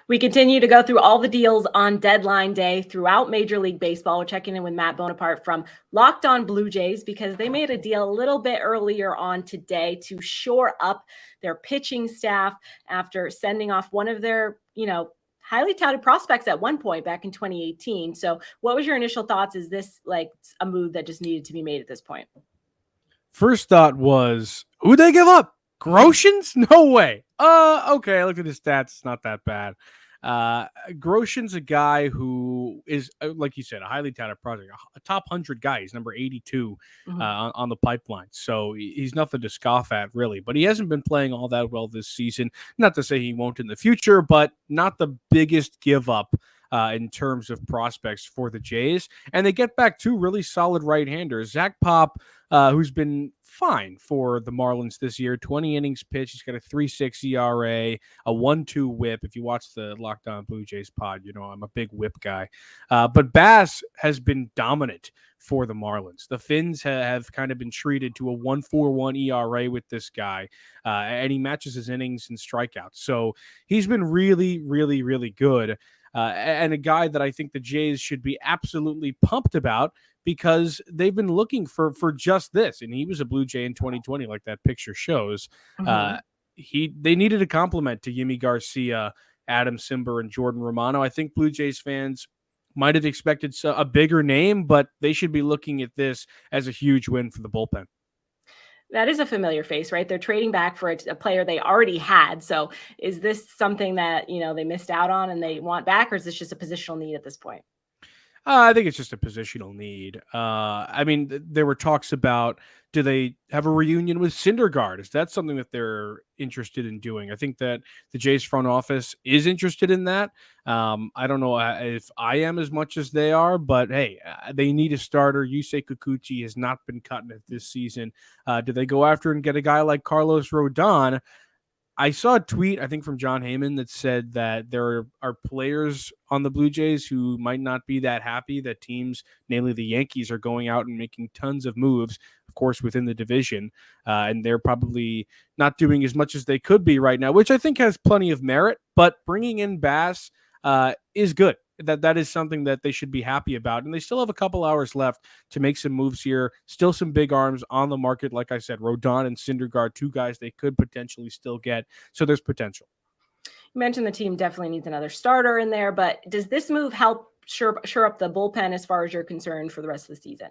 We continue to go through all the deals on deadline day throughout Major League Baseball. We're checking in with Matt Bonaparte from Locked On Blue Jays because they made a deal a little bit earlier on today to shore up their pitching staff after sending off one of their, highly touted prospects at one point back in 2018. So, what was your initial thoughts? Is this like a move that just needed to be made at this point? First thought was, who'd they give up? Groshans? No way. Okay, I looked at his stats. It's not that bad. Groshans, a guy who is, like you said, a highly touted project, a top 100 guy. He's number 82 on the pipeline. So he's nothing to scoff at, really. But he hasn't been playing all that well this season. Not to say he won't in the future, but not the biggest give up in terms of prospects for the Jays. And they get back two really solid right-handers. Zach Pop, who's been fine for the Marlins this year, 20 innings pitched. He's got a 3.6 ERA, a 1.2 whip. If you watch the Locked On Blue Jays pod, you know I'm a big whip guy. But Bass has been dominant for the Marlins. The Finns have kind of been treated to a 1.41 ERA with this guy, and he matches his innings and strikeouts. So he's been really, really, really good. And a guy that I think the Jays should be absolutely pumped about because they've been looking for just this. And he was a Blue Jay in 2020, like that picture shows. They needed a compliment to Yimi Garcia, Adam Simber, and Jordan Romano. I think Blue Jays fans might have expected a bigger name, but they should be looking at this as a huge win for the bullpen. That is a familiar face, right? They're trading back for a player they already had. So is this something that, they missed out on and they want back, or is this just a positional need at this point? I think it's just a positional need. There were talks about, do they have a reunion with Syndergaard? Is that something that they're interested in doing? I think that the Jays front office is interested in that. I don't know if I am as much as they are, but hey, they need a starter. Yusei Kikuchi has not been cutting it this season. Do they go after and get a guy like Carlos Rodon? I saw a tweet, I think from John Heyman, that said that there are players on the Blue Jays who might not be that happy that teams, namely the Yankees, are going out and making tons of moves, of course, within the division. And they're probably not doing as much as they could be right now, which I think has plenty of merit. But bringing in Bass is good. That is something that they should be happy about. And they still have a couple hours left to make some moves here. Still some big arms on the market. Like I said, Rodon and Syndergaard, two guys they could potentially still get. So there's potential. You mentioned the team definitely needs another starter in there, but does this move help shore up the bullpen as far as you're concerned for the rest of the season?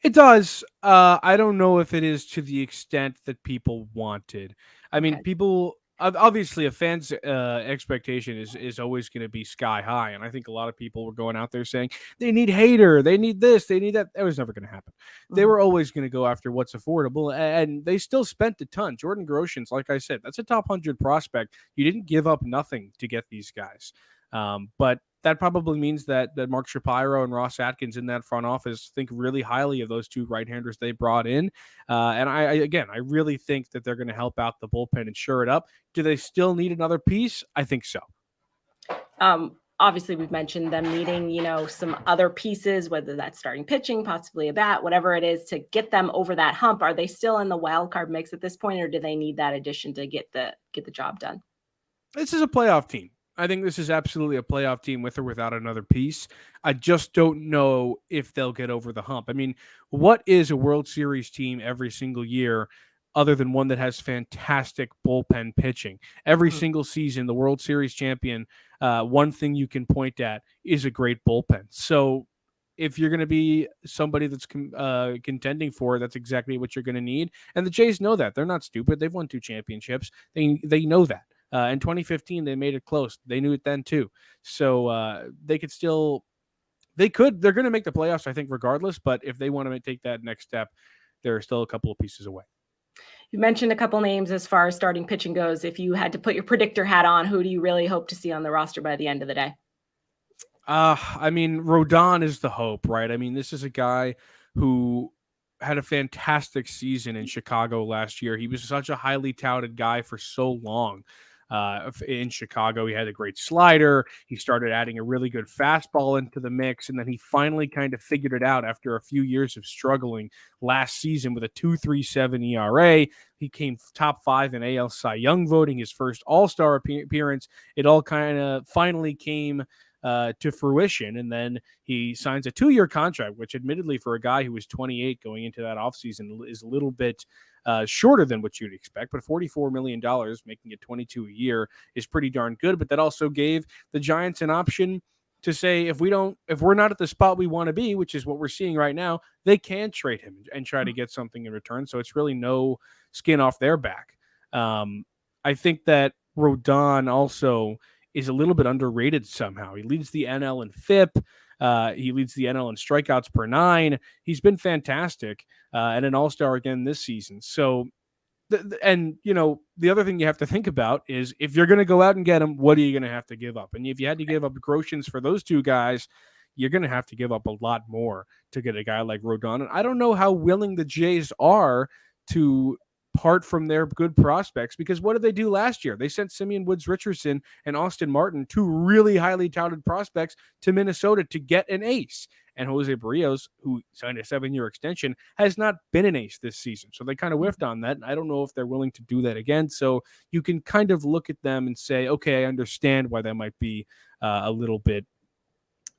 It does. I don't know if it is to the extent that people wanted. I mean, people... Obviously, a fan's expectation is always going to be sky high, and I think a lot of people were going out there saying they need Hader, they need this, they need that. That was never going to happen. They were always going to go after what's affordable, and they still spent a ton. Jordan Groshans, like I said, that's a top 100 prospect. You didn't give up nothing to get these guys, but that probably means that Mark Shapiro and Ross Atkins in that front office think really highly of those two right-handers they brought in. And I really think that they're going to help out the bullpen and shore it up. Do they still need another piece? I think so. Obviously, we've mentioned them needing, some other pieces, whether that's starting pitching, possibly a bat, whatever it is, to get them over that hump. Are they still in the wild card mix at this point, or do they need that addition to get the job done? This is a playoff team. I think this is absolutely a playoff team with or without another piece. I just don't know if they'll get over the hump. I mean, what is a World Series team every single year other than one that has fantastic bullpen pitching? Every single season, the World Series champion, one thing you can point at is a great bullpen. So if you're going to be somebody that's contending for it, that's exactly what you're going to need. And the Jays know that. They're not stupid. They've won 2 championships. They know that. In 2015, they made it close. They knew it then too. So they're going to make the playoffs, I think, regardless. But if they want to take that next step, they're still a couple of pieces away. You mentioned a couple names as far as starting pitching goes. If you had to put your predictor hat on, who do you really hope to see on the roster by the end of the day? Rodon is the hope, right? I mean, this is a guy who had a fantastic season in Chicago last year. He was such a highly touted guy for so long. In Chicago, he had a great slider. He started adding a really good fastball into the mix, and then he finally kind of figured it out after a few years of struggling last season with a 2.37 ERA. He came top 5 in AL Cy Young voting, his first All-Star appearance. It all kind of finally came to fruition, and then he signs a 2-year contract, which admittedly for a guy who was 28 going into that offseason is a little bit shorter than what you'd expect, but $44 million, making it 22 a year, is pretty darn good. But that also gave the Giants an option to say, if we're not at the spot we want to be, which is what we're seeing right now, they can trade him and try to get something in return. So it's really no skin off their back. I think that Rodon also is a little bit underrated somehow. He leads the NL in FIP. He leads the NL in strikeouts per 9. He's been fantastic and an all-star again this season. So, the other thing you have to think about is if you're going to go out and get him, what are you going to have to give up? And if you had to give up Groshans for those two guys, you're going to have to give up a lot more to get a guy like Rodon. And I don't know how willing the Jays are to part from their good prospects, because what did they do last year? They sent Simeon Woods Richardson and Austin Martin, 2 really highly touted prospects, to Minnesota to get an ace. And Jose Barrios, who signed a 7-year extension, has not been an ace this season. So they kind of whiffed on that. And I don't know if they're willing to do that again. So you can kind of look at them and say, okay, I understand why they might be a little bit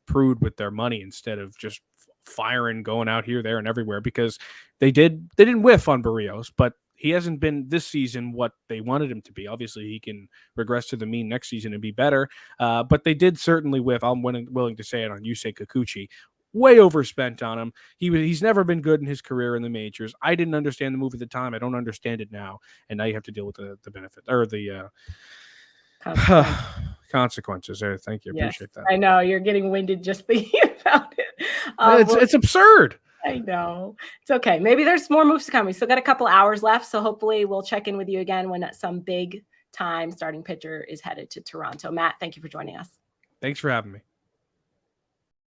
prude with their money instead of just firing, going out here, there, and everywhere, because they didn't whiff on Barrios, but he hasn't been this season what they wanted him to be. Obviously, he can regress to the mean next season and be better, but they did certainly whiff. I'm willing to say it on Yusei Kikuchi. Way overspent on him. He's never been good in his career in the majors. I didn't understand the move at the time. I don't understand it now, and now you have to deal with the benefit or the consequences. Thank you. Yes, appreciate that. I know you're getting winded just thinking about it. It's absurd. I know. It's okay. Maybe there's more moves to come. We still got a couple hours left, so hopefully we'll check in with you again when some big time starting pitcher is headed to Toronto. Matt, thank you for joining us. Thanks for having me.